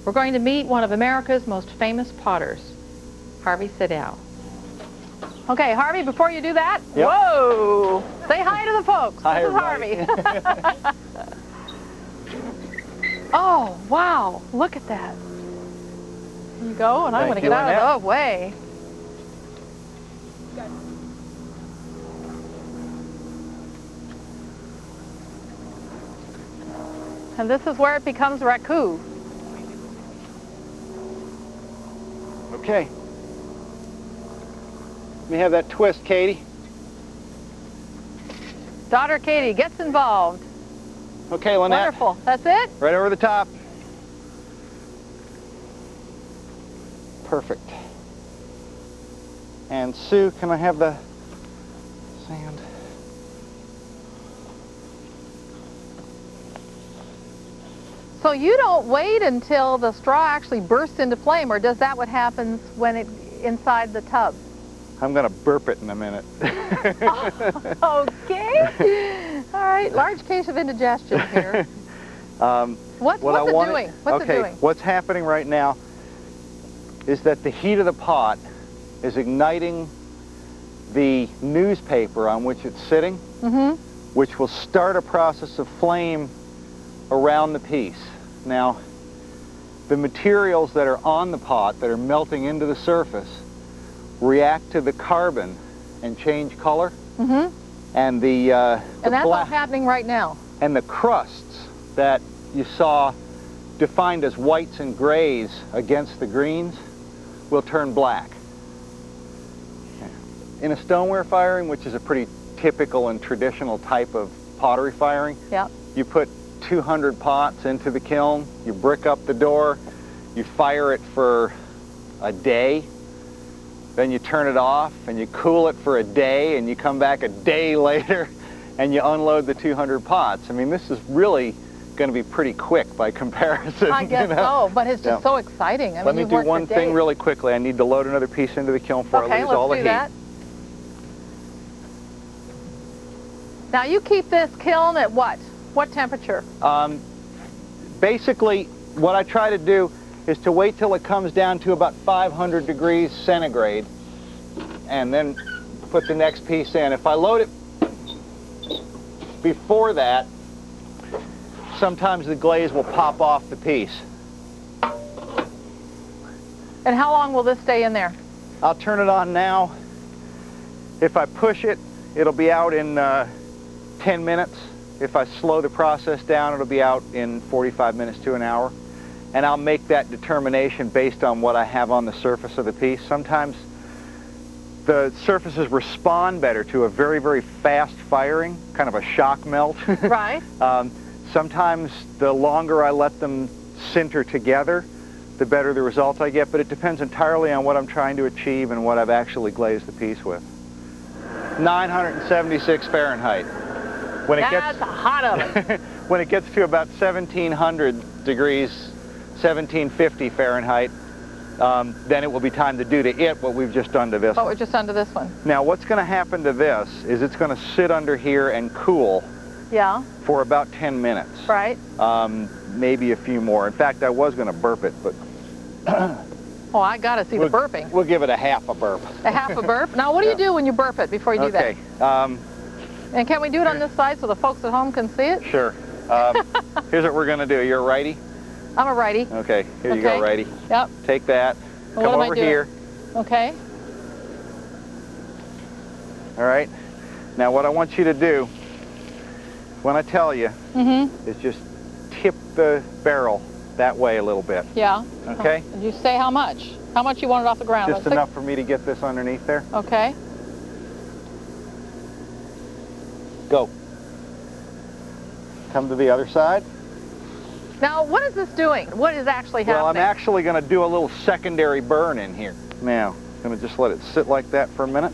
We're going to meet one of America's most famous potters, Harvey Sadow. Okay, Harvey, before you do that, yep. Whoa! Say hi to the folks. Hi, this is Harvey. Oh, wow, look at that. There you go, and I'm going to get out of the way. And this is where it becomes raku. Okay. Let me have that twist, Katie. Daughter Katie gets involved. Okay, Lynette. Wonderful. That's it? Right over the top. Perfect. And Sue, can I have the sand? So you don't wait until the straw actually bursts into flame, or does that what happens when it's inside the tub? I'm going to burp it in a minute. Oh, okay. All right. Large case of indigestion here. What's it doing? What's it doing? What's happening right now is that the heat of the pot is igniting the newspaper on which it's sitting, which will start a process of flame around the piece. Now, the materials that are on the pot that are melting into the surface react to the carbon and change color. And that's all happening right now. And the crusts that you saw defined as whites and grays against the greens will turn black. In a stoneware firing, which is a pretty typical and traditional type of pottery firing, you put 200 pots into the kiln, you brick up the door, you fire it for a day, then you turn it off and you cool it for a day, and you come back a day later and you unload the 200 pots. I mean, this is really going to be pretty quick by comparison. I guess so, but it's just so exciting. I mean, let me do one thing really quickly. I need to load another piece into the kiln before I lose all the heat. That. Now you keep this kiln at what? What temperature? Basically, what I try to do is to wait till it comes down to about 500 degrees centigrade and then put the next piece in. If I load it before that, sometimes the glaze will pop off the piece. And how long will this stay in there? I'll turn it on now. If I push it, it'll be out in 10 minutes. If I slow the process down, it'll be out in 45 minutes to an hour. And I'll make that determination based on what I have on the surface of the piece. Sometimes the surfaces respond better to a very, very fast firing, kind of a shock melt. Right. Sometimes the longer I let them sinter together, the better the result I get, but it depends entirely on what I'm trying to achieve and what I've actually glazed the piece with. 976 Fahrenheit. When it That's a hot oven. When it gets to about 1700 degrees, 1750 Fahrenheit, then it will be time to do to it what we've just done to this one. What we've just done to this one. Now, what's going to happen to this is it's going to sit under here and cool for about 10 minutes. Right. Maybe a few more. In fact, I was going to burp it, but... Oh, I got to see the burping. We'll give it a half a burp. A half a burp? Now, what do you do when you burp it before you do that? Okay. And can we do it on this side so the folks at home can see it? Sure. Here's what we're going to do. You're a righty? I'm a righty. Okay. Here you go, righty. Yep. Take that. Well, Come over here. Okay. All right. Now, what I want you to do, when I tell you, is just tip the barrel that way a little bit. Yeah. Okay? Did you say how much? How much you want it off the ground? Just enough for me to get this underneath there. Okay. Go. Come to the other side. Now, what is this doing? What is actually happening? Well, I'm actually going to do a little secondary burn in here. Now, I'm going to just let it sit like that for a minute.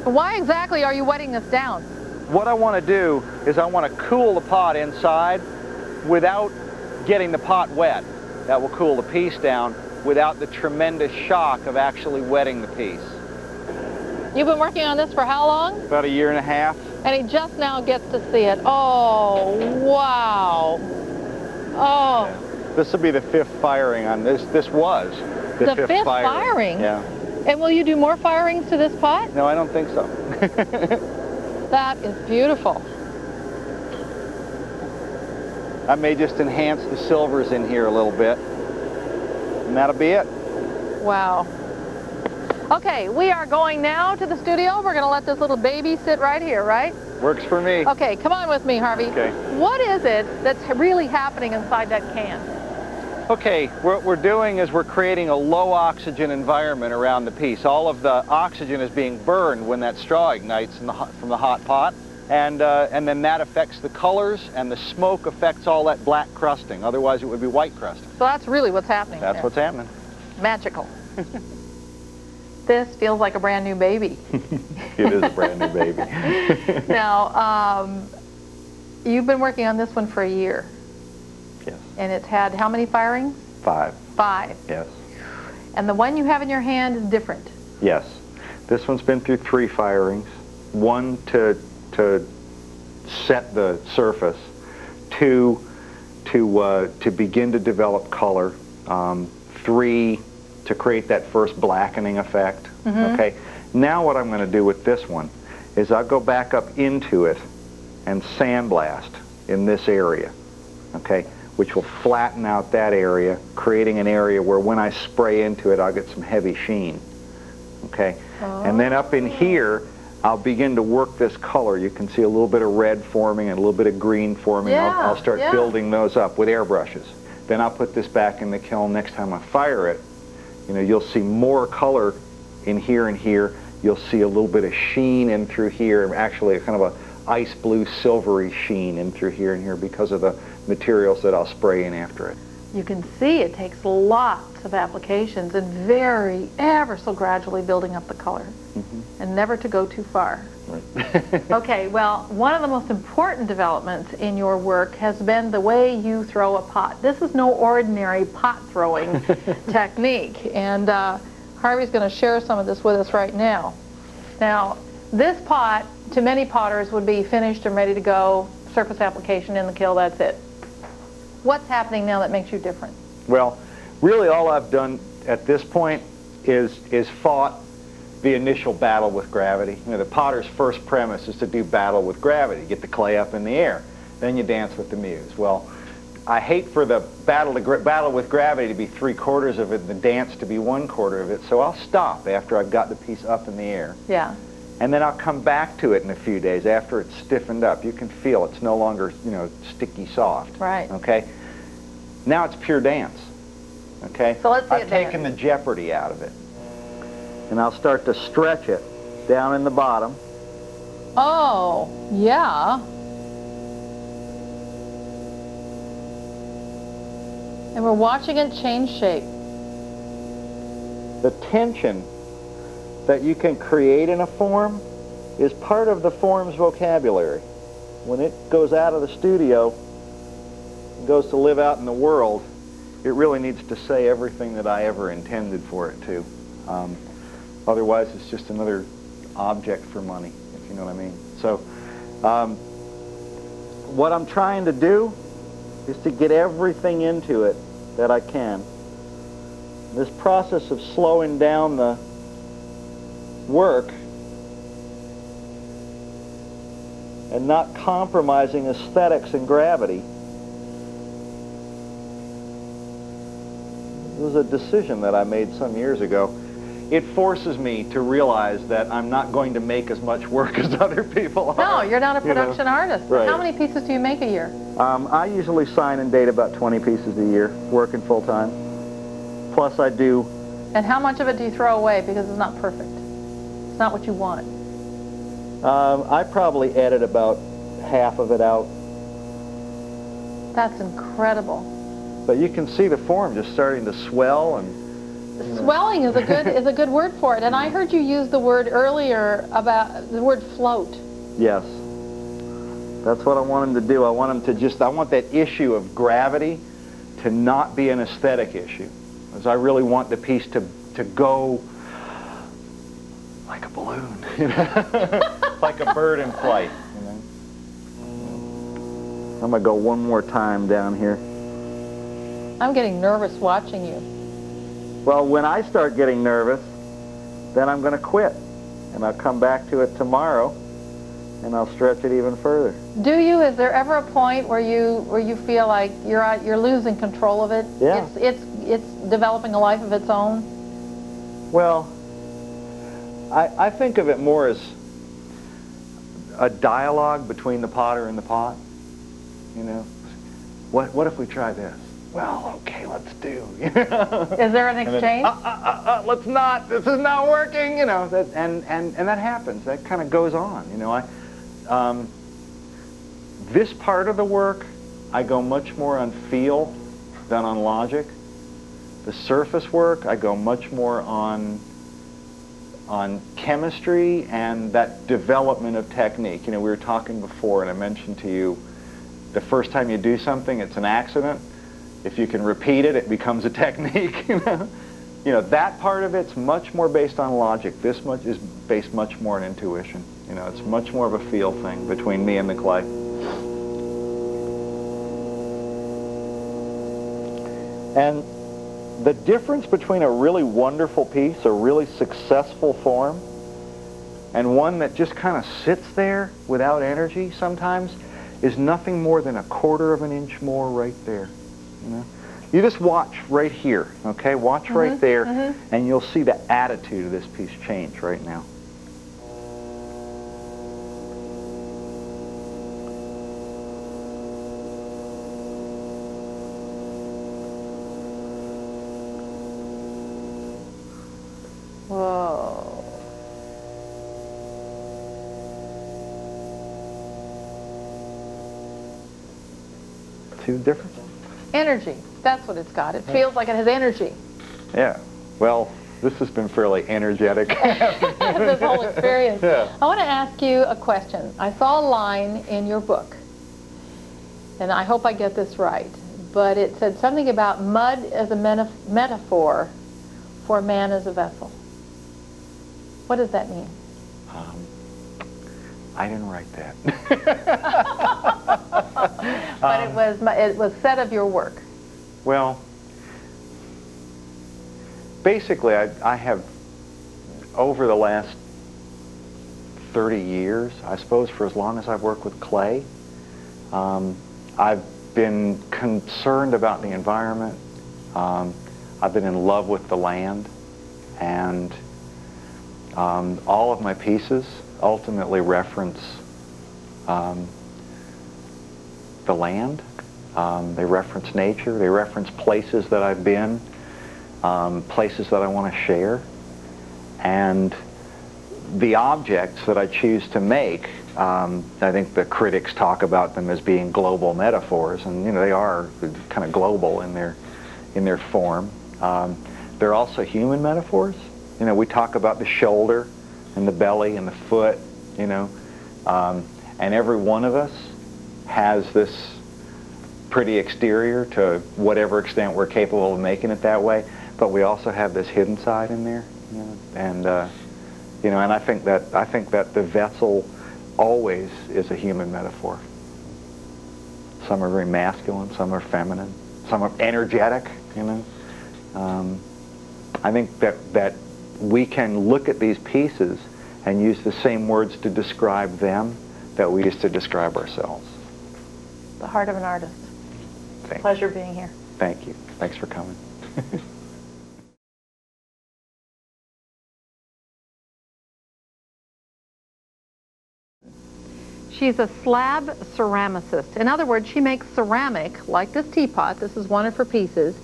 Why exactly are you wetting this down? What I want to do is I want to cool the pot inside without getting the pot wet. That will cool the piece down without the tremendous shock of actually wetting the piece. You've been working on this for how long? About a year and a half. And he just now gets to see it. Oh, wow. Oh, This will be the 5th firing on this. This was the 5th firing. Yeah. And will you do more firings to this pot? No, I don't think so. That is beautiful. I may just enhance the silvers in here a little bit, and that'll be it. Wow. Okay, we are going now to the studio. We're going to let this little baby sit right here, right? Works for me. Okay, come on with me, Harvey. Okay. What is it that's really happening inside that can? Okay, what we're doing is we're creating a low oxygen environment around the piece. All of the oxygen is being burned when that straw ignites from the hot pot. And then that affects the colors, and the smoke affects all that black crusting. Otherwise, it would be white crusting. So that's really what's happening. That's what's happening. Magical. This feels like a brand new baby. It is a brand new baby. Now, you've been working on this one for a year. Yes. And it's had how many firings? 5. 5. Yes. And the one you have in your hand is different. Yes. This one's been through 3 firings. 1 to set the surface, 2 to begin to develop color, 3 to create that first blackening effect. Mm-hmm. Okay. Now what I'm going to do with this one is I'll go back up into it and sandblast in this area, okay, which will flatten out that area, creating an area where when I spray into it I'll get some heavy sheen. Okay. Oh. And then up in here I'll begin to work this color. You can see a little bit of red forming and a little bit of green forming. Yeah, I'll start building those up with airbrushes. Then I'll put this back in the kiln. Next time I fire it, you know, you'll see more color in here and here. You'll see a little bit of sheen in through here, actually a kind of a ice blue silvery sheen in through here and here because of the materials that I'll spray in after it. You can see it takes lots of applications and ever so gradually building up the color. Mm-hmm. And never to go too far. Right. Okay, well, one of the most important developments in your work has been the way you throw a pot. This is no ordinary pot throwing technique, and Harvey's going to share some of this with us right now. Now, this pot, to many potters, would be finished and ready to go, surface application in the kiln, that's it. What's happening now that makes you different? Well, really all I've done at this point is fought the initial battle with gravity. You know, the potter's first premise is to do battle with gravity, get the clay up in the air. Then you dance with the muse. Well, I hate for the battle with gravity to be 3/4 of it and the dance to be 1/4 of it, so I'll stop after I've got the piece up in the air. Yeah. And then I'll come back to it in a few days after it's stiffened up. You can feel it's no longer, you know, sticky soft. Right. Okay? Now it's pure dance. Okay? So let's see I've taken the jeopardy out of it. And I'll start to stretch it down in the bottom. Oh, yeah. And we're watching it change shape. The tension that you can create in a form is part of the form's vocabulary. When it goes out of the studio and goes to live out in the world, it really needs to say everything that I ever intended for it to. Otherwise, it's just another object for money, if you know what I mean. So, what I'm trying to do is to get everything into it that I can. This process of slowing down the work and not compromising aesthetics and gravity was a decision that I made some years ago. It forces me to realize that I'm not going to make as much work as other people are. No, you're not a production artist. Right. How many pieces do you make a year? I usually sign and date about 20 pieces a year, working full time. Plus I do... And how much of it do you throw away because it's not perfect? It's not what you want. I probably edit about half of it out. That's incredible. But you can see the form just starting to swell and... Swelling is a good word for it. And I heard you use the word earlier about the word float. Yes. That's what I want him to do. I want that issue of gravity to not be an aesthetic issue. Because I really want the piece to go like a balloon, you know? Like a bird in flight, you know? I'm going to go one more time down here. I'm getting nervous watching you. Well, when I start getting nervous, then I'm going to quit. And I'll come back to it tomorrow, and I'll stretch it even further. Do you? Is there ever a point where you feel like you're losing control of it? Yeah. It's developing a life of its own? Well, I think of it more as a dialogue between the potter and the pot. You know, what if we try this? Well, okay, let's do. You know? Is there an exchange? Let's not. This is not working. You know, and that happens. That kind of goes on. You know, this part of the work, I go much more on feel than on logic. The surface work, I go much more on chemistry and that development of technique. You know, we were talking before, and I mentioned to you, the first time you do something, it's an accident. If you can repeat it, it becomes a technique. You know, that part of it's much more based on logic. This much is based much more on intuition. You know, it's much more of a feel thing between me and the clay. And the difference between a really wonderful piece, a really successful form, and one that just kind of sits there without energy sometimes is nothing more than 1/4 of an inch more right there. You know? You just watch right here, okay? Watch right there, and you'll see the attitude of this piece change right now. Whoa. See the difference? Energy. That's what it's got. It feels like it has energy. Yeah. Well, this has been fairly energetic. This whole experience. Yeah. I want to ask you a question. I saw a line in your book, and I hope I get this right, but it said something about mud as a metaphor for man as a vessel. What does that mean? I didn't write that. But it was said of your work. Well, basically, I have, over the last 30 years, I suppose, for as long as I've worked with clay, I've been concerned about the environment. I've been in love with the land, and all of my pieces ultimately reference the land. They reference nature. They reference places that I've been, places that I want to share. And the objects that I choose to make, I think the critics talk about them as being global metaphors, and you know they are kind of global in their form. They're also human metaphors. You know, we talk about the shoulder and the belly and the foot, you know, and every one of us has this pretty exterior to whatever extent we're capable of making it that way, but we also have this hidden side in there, you know, and you know, and I think that the vessel always is a human metaphor. Some are very masculine, some are feminine, some are energetic, you know. I think that we can look at these pieces and use the same words to describe them that we use to describe ourselves. The heart of an artist. Thank Pleasure being here. Thank you. Thanks for coming. She's a slab ceramicist. In other words, she makes ceramic, like this teapot, this is one of her pieces,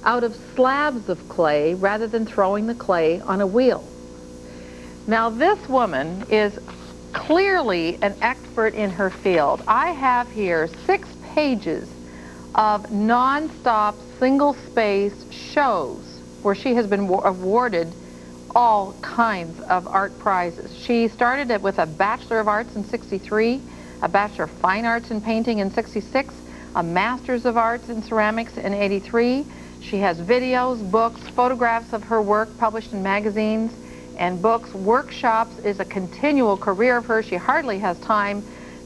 out of slabs of clay rather than throwing the clay on a wheel. Now this woman is clearly an expert in her field. I have here 6 pages of non-stop single-space shows where she has been awarded all kinds of art prizes. She started it with a Bachelor of Arts in '63, a Bachelor of Fine Arts in Painting in '66, a Master's of Arts in Ceramics in '83. She has videos, books, photographs of her work published in magazines and books. Workshops is a continual career of hers. She hardly has time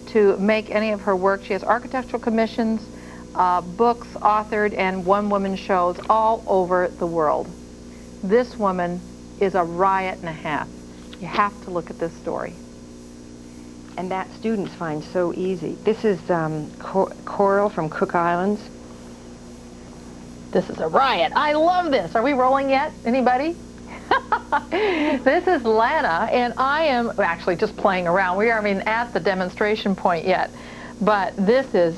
to make any of her work. She has architectural commissions, books authored and one-woman shows all over the world. This woman is a riot and a half. You have to look at this story. And that students find so easy. This is coral from Cook Islands. This is a riot. I love this. Are we rolling yet? Anybody? This is Lana, and I am actually just playing around. We aren't even at the demonstration point yet. But this is,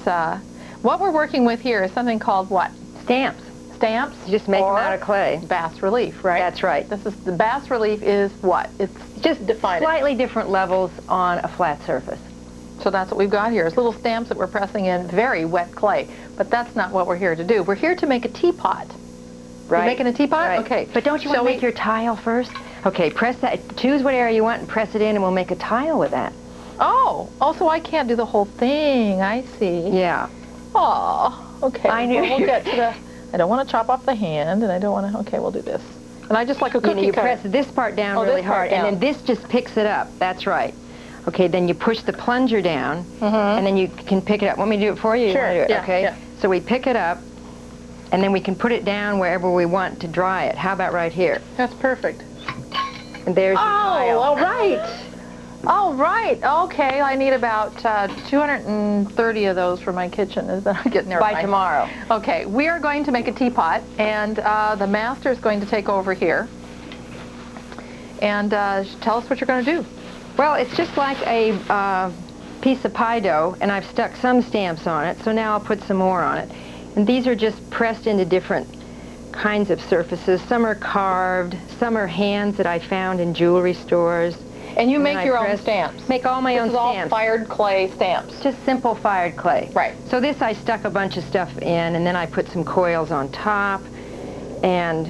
what we're working with here is something called what? Stamps. Stamps? You just make them out of clay. Bas relief, right? That's right. This is, the bas relief is what? It's just define Slightly different levels on a flat surface. So that's what we've got here. It's little stamps that we're pressing in very wet clay. But that's not what we're here to do. We're here to make a teapot. Right. You're making a teapot? Right. Okay. But don't you want to make your tile first? Okay, press that. Choose what area you want and press it in, and we'll make a tile with that. Oh, so I can't do the whole thing. I see. Yeah. Oh, okay. I knew we'll get to the. I don't want to chop off the hand, and I don't want to. Okay, we'll do this. And I just like a cookie You cutter. press this part down really hard, and then this just picks it up. That's right. Okay, then you push the plunger down, and then you can pick it up. Want me to do it for you? Sure. You want to do it? Yeah, okay. yeah. So we pick it up, and then we can put it down wherever we want to dry it. How about right here? That's perfect. And there's the tile. All right. All right. Okay, I need about 230 of those for my kitchen. Is that getting there? By tomorrow. Okay, we are going to make a teapot, and the master is going to take over here. And tell us what you're going to do. Well, it's just like a piece of pie dough, and I've stuck some stamps on it, so now I'll put some more on it. And these are just pressed into different kinds of surfaces. Some are carved, some are hands that I found in jewelry stores. And you make your own stamps? Make all my own stamps. This is all fired clay stamps? Just simple fired clay. Right. So this I stuck a bunch of stuff in, and then I put some coils on top, and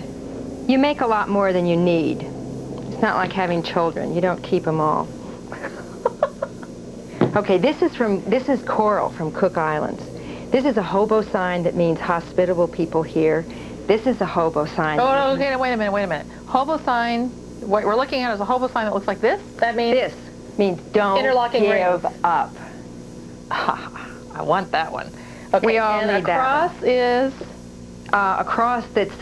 you make a lot more than you need. It's not like having children. You don't keep them all. Okay, this is coral from Cook Islands. This is a hobo sign that means hospitable people here. This is a hobo sign. Oh, no, okay, wait a minute. Hobo sign, what we're looking at is a hobo sign that looks like this? That means? This means don't interlocking give up. I want that one. Okay, we all need that. And across is? A cross that's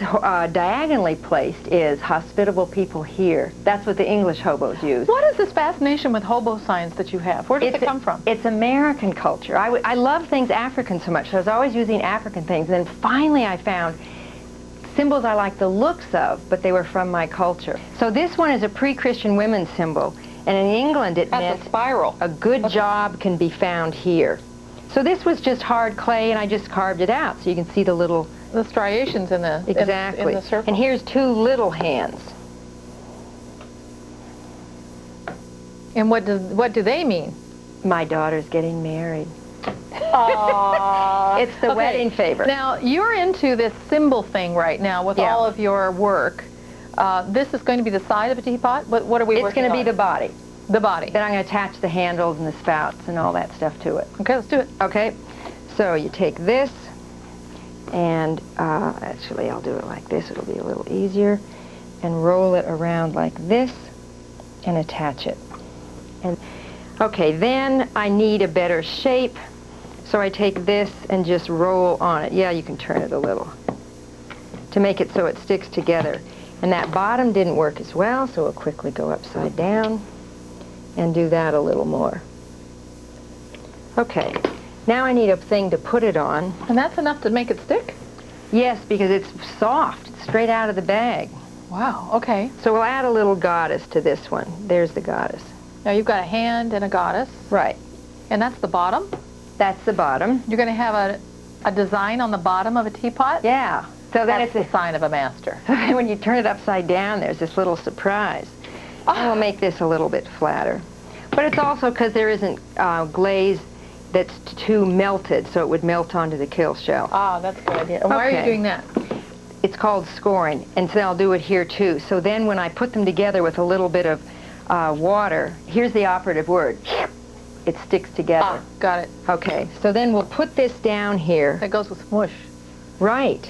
diagonally placed is hospitable people here. That's what the English hobos use. What is this fascination with hobo signs that you have? Where does it come from? It's American culture. I love things African so much, so I was always using African things. And then finally I found symbols I like the looks of, but they were from my culture. So this one is a pre-Christian women's symbol, and in England it meant a spiral. A good job can be found here. So this was just hard clay, and I just carved it out, so you can see the little... The striations in the exactly. in the circle. And here's two little hands. And what do they mean? My daughter's getting married. Aww. It's the wedding favor. Now you're into this symbol thing right now with all of your work. This is going to be the side of a teapot. What are we working on? It's going to be the body. The body. Then I'm going to attach the handles and the spouts and all that stuff to it. Okay, let's do it. Okay. So you take this. And actually I'll do it like this, it'll be a little easier, and roll it around like this and attach it. And okay, then I need a better shape, so I take this and just roll on it. Yeah, you can turn it a little to make it so it sticks together. And that bottom didn't work as well, so we'll quickly go upside down and do that a little more. Okay. Now I need a thing to put it on. And that's enough to make it stick? Yes, because it's soft. It's straight out of the bag. Wow, okay. So we'll add a little goddess to this one. There's the goddess. Now you've got a hand and a goddess. Right. And that's the bottom? That's the bottom. You're going to have a design on the bottom of a teapot? Yeah. So that's the sign of a master. So when you turn it upside down, there's this little surprise. And we'll make this a little bit flatter. But it's also because there isn't glaze that's too melted, so it would melt onto the kill shell. Ah, that's a good idea. And why are you doing that? It's called scoring, and so I'll do it here too. So then when I put them together with a little bit of water, here's the operative word. It sticks together. Ah, got it. Okay, so then we'll put this down here. That goes with smush. Right.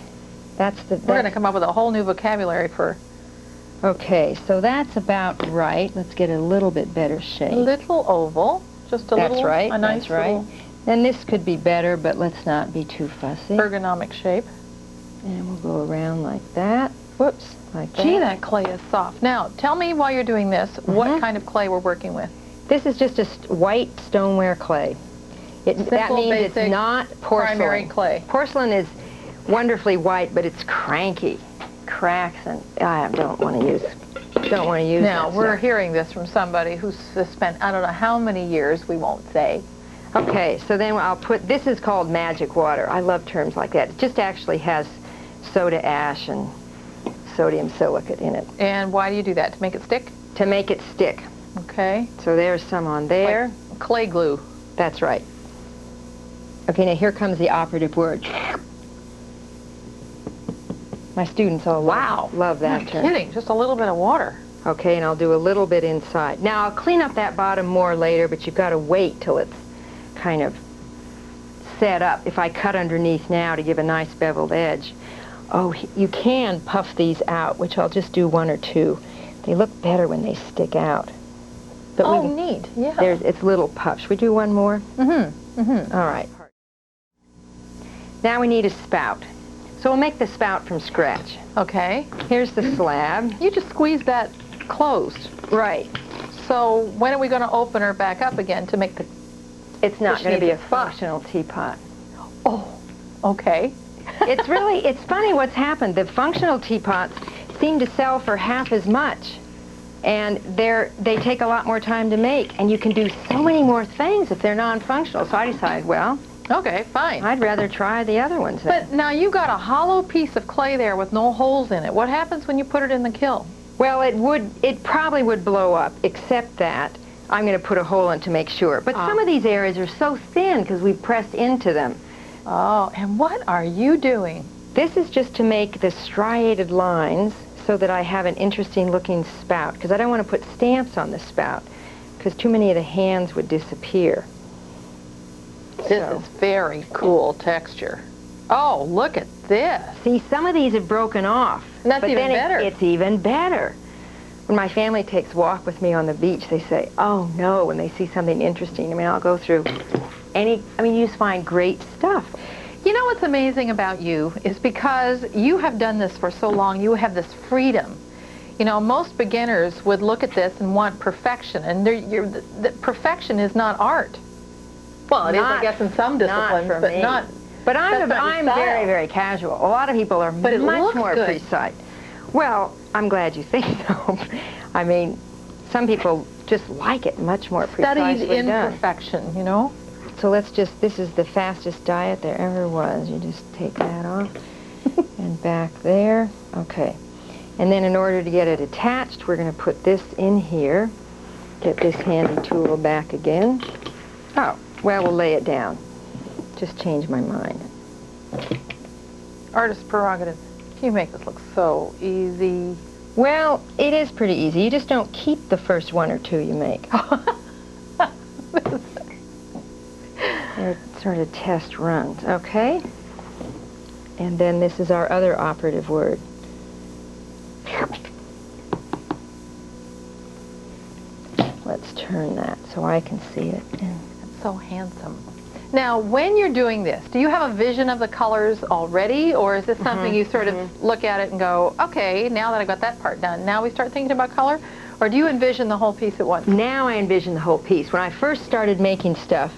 We're going to come up with a whole new vocabulary for... Okay, so that's about right. Let's get a little bit better shape. A little oval. Just a little, right. a nice that's right. little... And this could be better, but let's not be too fussy. Ergonomic shape. And we'll go around like that. Whoops, like that. Gee, that clay is soft. Now, tell me while you're doing this, what kind of clay we're working with. This is just a white stoneware clay. That means basic, it's not porcelain. Primary clay. Porcelain is wonderfully white, but it's cranky, cracks, and I don't want to use. Now, that we're stuff. hearing this from somebody who's spent, I don't know how many years, we won't say. Okay, so then I'll put, this is called magic water. I love terms like that. It just actually has soda ash and sodium silicate in it. And why do you do that? To make it stick? To make it stick. Okay. So there's some on there. Like clay glue. That's right. Okay, now here comes the operative word. My students all love that term. No kidding, just a little bit of water. Okay, and I'll do a little bit inside. Now, I'll clean up that bottom more later, but you've got to wait till it's kind of set up. If I cut underneath now to give a nice beveled edge. Oh, you can puff these out, which I'll just do one or two. They look better when they stick out. But neat, yeah. It's little puffs. Should we do one more? Mm-hmm, mm-hmm. All right. Now we need a spout. So we'll make the spout from scratch. Okay. Here's the slab. You just squeeze that closed. Right. So when are we going to open her back up again to make the... It's not going to be a functional teapot. Oh, okay. It's funny what's happened. The functional teapots seem to sell for half as much. And they take a lot more time to make. And you can do so many more things if they're non-functional. So I decided, well... Okay, fine. I'd rather try the other ones then. But now you've got a hollow piece of clay there with no holes in it. What happens when you put it in the kiln? Well, it probably would blow up, except that I'm going to put a hole in to make sure. But some of these areas are so thin because we pressed into them. Oh, and what are you doing? This is just to make the striated lines so that I have an interesting looking spout, because I don't want to put stamps on the spout because too many of the hands would disappear. This is very cool texture. Oh, look at this. See, some of these have broken off. And that's but even then better. It's even better. When my family takes a walk with me on the beach, they say, oh no, when they see something interesting. I mean, I'll go through you just find great stuff. You know what's amazing about you is because you have done this for so long, you have this freedom. You know, most beginners would look at this and want perfection, and the perfection is not art. Well, it is, I guess, in some disciplines, but me. not. But I'm very, very casual. A lot of people are much more precise. Well, I'm glad you think so. I mean, some people just like it much more precisely Studied in done. perfection, you know? So this is the fastest diet there ever was. You just take that off and back there. Okay. And then in order to get it attached, we're going to put this in here. Get this handy tool back again. Oh, well, we'll lay it down. Just change my mind. Artist prerogative. You make this look so easy. Well, it is pretty easy. You just don't keep the first one or two you make. They're sort of test runs, okay? And then this is our other operative word. Let's turn that so I can see it. That's so handsome. Now, when you're doing this, do you have a vision of the colors already, or is this something you sort of look at it and go, okay, now that I got that part done, now we start thinking about color? Or do you envision the whole piece at once? Now I envision the whole piece. When I first started making stuff,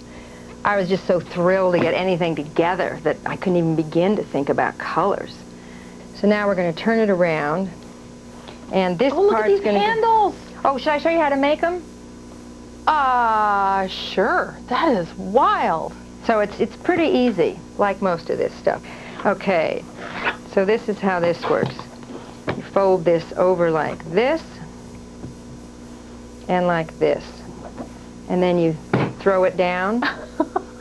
I was just so thrilled to get anything together that I couldn't even begin to think about colors. So now we're going to turn it around, and this look at part's these going to... handles! Oh, should I show you how to make them? Sure. That is wild. So it's pretty easy, like most of this stuff. Okay, so this is how this works. You fold this over like this, and like this. And then you throw it down,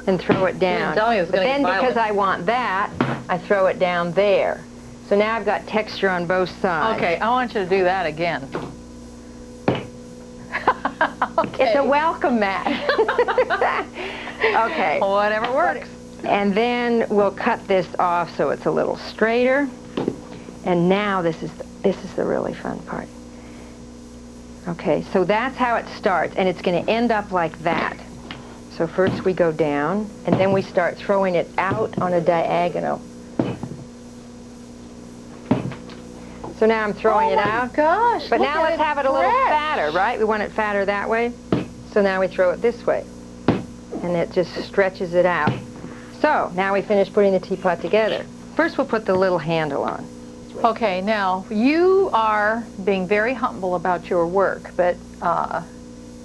and throw it down. Tell me it was but gonna then get because violent. I want that, I throw it down there. So now I've got texture on both sides. Okay, I want you to do that again. Okay. It's a welcome mat. Okay. Whatever works. And then we'll cut this off so it's a little straighter. And now this is the really fun part. Okay, so that's how it starts, and it's going to end up like that. So first we go down, and then we start throwing it out on a diagonal. So now I'm throwing it out. Oh my gosh! But now let's have it a little fatter, right? We want it fatter that way. So now we throw it this way. And it just stretches it out. So now we finish putting the teapot together. First we'll put the little handle on. Okay, now you are being very humble about your work, but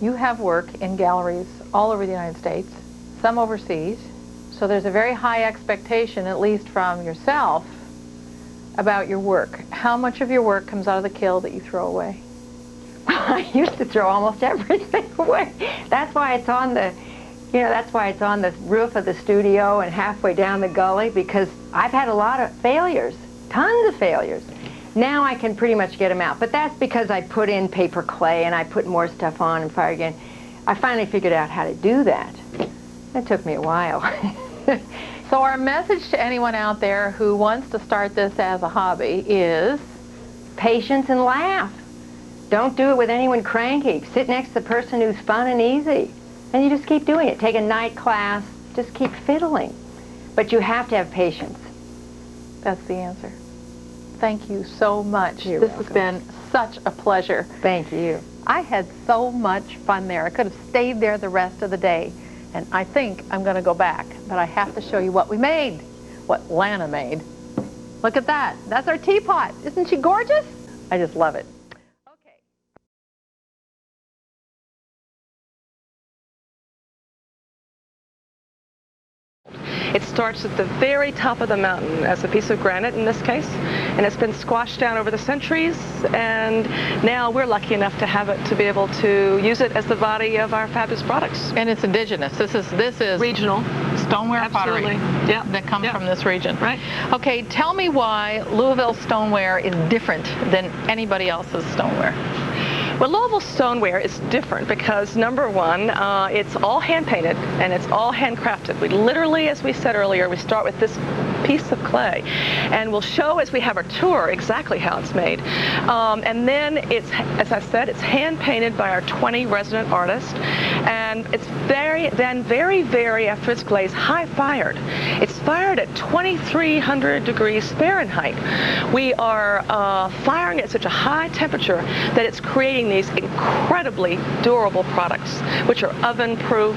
you have work in galleries all over the United States, some overseas. So there's a very high expectation, at least from yourself, about your work. How much of your work comes out of the kiln that you throw away? I used to throw almost everything away. That's why it's on the, that's why it's on the roof of the studio and halfway down the gully, because I've had a lot of failures, tons of failures. Now I can pretty much get them out, but that's because I put in paper clay and I put more stuff on and fire again. I finally figured out how to do that. It took me a while. So our message to anyone out there who wants to start this as a hobby is patience and laugh. Don't do it with anyone cranky. Sit next to the person who's fun and easy. And you just keep doing it. Take a night class. Just keep fiddling. But you have to have patience. That's the answer. Thank you so much. You're this welcome. has been such a pleasure. Thank you. I had so much fun there. I could have stayed there the rest of the day. And I think I'm going to go back. But I have to show you what we made. What Lana made. Look at that. That's our teapot. Isn't she gorgeous? I just love it. It starts at the very top of the mountain as a piece of granite in this case, and it's been squashed down over the centuries, and now we're lucky enough to have it to be able to use it as the body of our fabulous products. And it's indigenous. This is Regional. stoneware pottery that comes from this region. Right. Okay, tell me why Louisville stoneware is different than anybody else's stoneware. Well, Louisville stoneware is different because, number one, it's all hand-painted and it's all handcrafted. We literally, as we said earlier, we start with this piece of clay, and we'll show as we have our tour exactly how it's made. And then it's, as I said, it's hand-painted by our 20 resident artists, and it's very, after it's glazed, high-fired. It's fired at 2,300 degrees Fahrenheit. We are firing at such a high temperature that it's creating these incredibly durable products, which are oven-proof,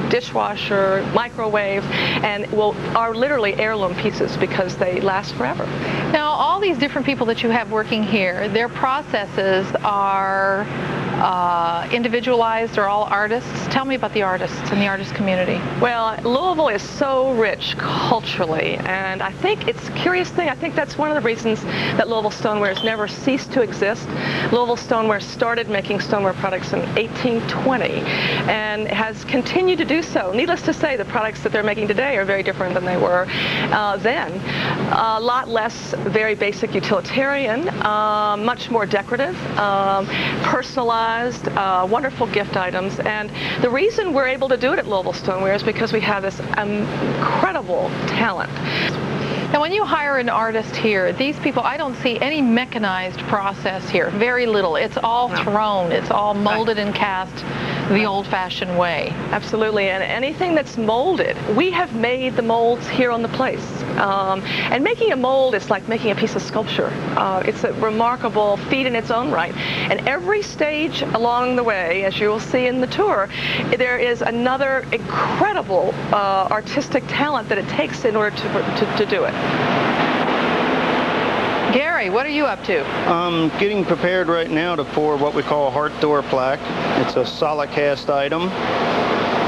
dishwasher, microwave, and are literally heirloom pieces because they last forever. Now, all these different people that you have working here, their processes are individualized. They're all artists. Tell me about the artists and the artist community. Well, Louisville is so rich culturally, and I think it's a curious thing. I think that's one of the reasons that Louisville stoneware has never ceased to exist. Louisville stoneware started making stoneware products in 1820 and has continued to do so. Needless to say, the products that they're making today are very different than they were then. A lot less very basic utilitarian, much more decorative, personalized, wonderful gift items. And the reason we're able to do it at Louisville Stoneware is because we have this incredible talent. Now, when you hire an artist here, these people, I don't see any mechanized process here. Very little. It's all thrown. It's all molded and cast the old-fashioned way. Absolutely, and anything that's molded, we have made the molds here on the place. And making a mold is like making a piece of sculpture. It's a remarkable feat in its own right. And every stage along the way, as you will see in the tour, there is another incredible artistic talent that it takes in order to do it. Gary, what are you up to? I'm getting prepared right now to pour what we call a heart door plaque. It's a solid cast item.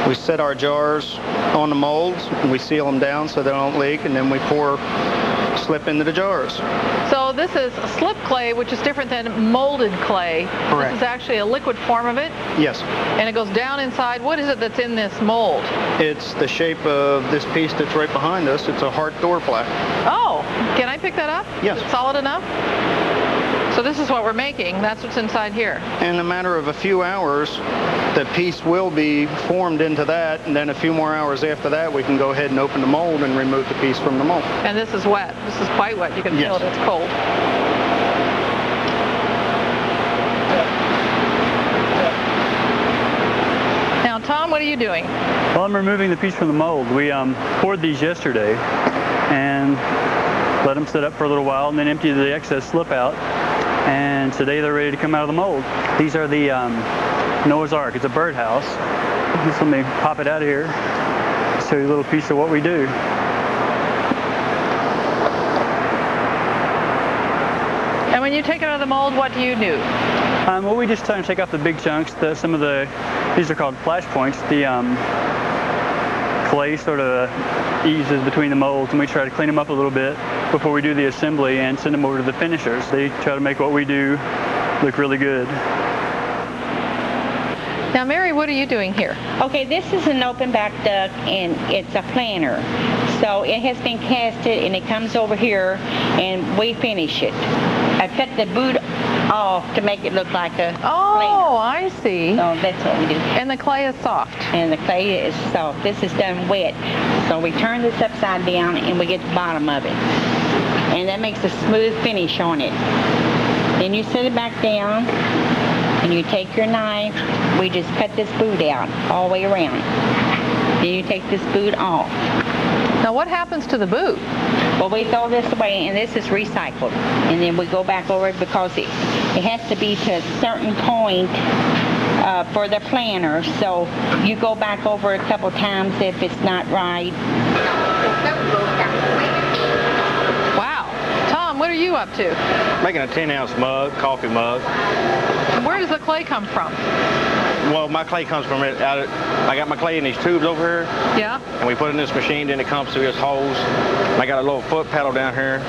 We set our jars on the molds and we seal them down so they don't leak, and then we pour slip into the jars. So this is slip clay, which is different than molded clay. Correct. This is actually a liquid form of it? Yes. And it goes down inside. What is it that's in this mold? It's the shape of this piece that's right behind us. It's a heart door plaque. Oh, can I pick that up? Yes. Is it solid enough? So this is what we're making. That's what's inside here. In a matter of a few hours, the piece will be formed into that, and then a few more hours after that, we can go ahead and open the mold and remove the piece from the mold. And this is wet. This is quite wet. You can feel it. It's cold. Now, Tom, what are you doing? Well, I'm removing the piece from the mold. We poured these yesterday and let them sit up for a little while and then empty the excess slip out. And today they're ready to come out of the mold. These are the Noah's Ark. It's a birdhouse. Just let me pop it out of here. Show you a little piece of what we do. And when you take it out of the mold, what do you do? Well, we just try to take off the big chunks. These are called flash points. The clay sort of eases between the molds, and we try to clean them up a little bit before we do the assembly and send them over to the finishers. They try to make what we do look really good. Now, Mary, what are you doing here? Okay, this is an open back duck, and it's a planter. So it has been casted, and it comes over here, and we finish it. I cut the boot off to make it look like a planter. I see. So that's what we do. And the clay is soft. And the clay is soft. This is done wet. So we turn this upside down, and we get the bottom of it. And that makes a smooth finish on it. Then you set it back down, and you take your knife. We just cut this boot out all the way around. Then you take this boot off. Now, what happens to the boot? Well, we throw this away, and this is recycled. And then we go back over it because it has to be to a certain point for the planter. So you go back over a couple times if it's not right. Wow. Tom, what are you up to? Making a 10-ounce mug, coffee mug. And where does the clay come from? Well, my clay comes from it. I got my clay in these tubes over here. Yeah. And we put it in this machine, then it comes through this hose. And I got a little foot pedal down here.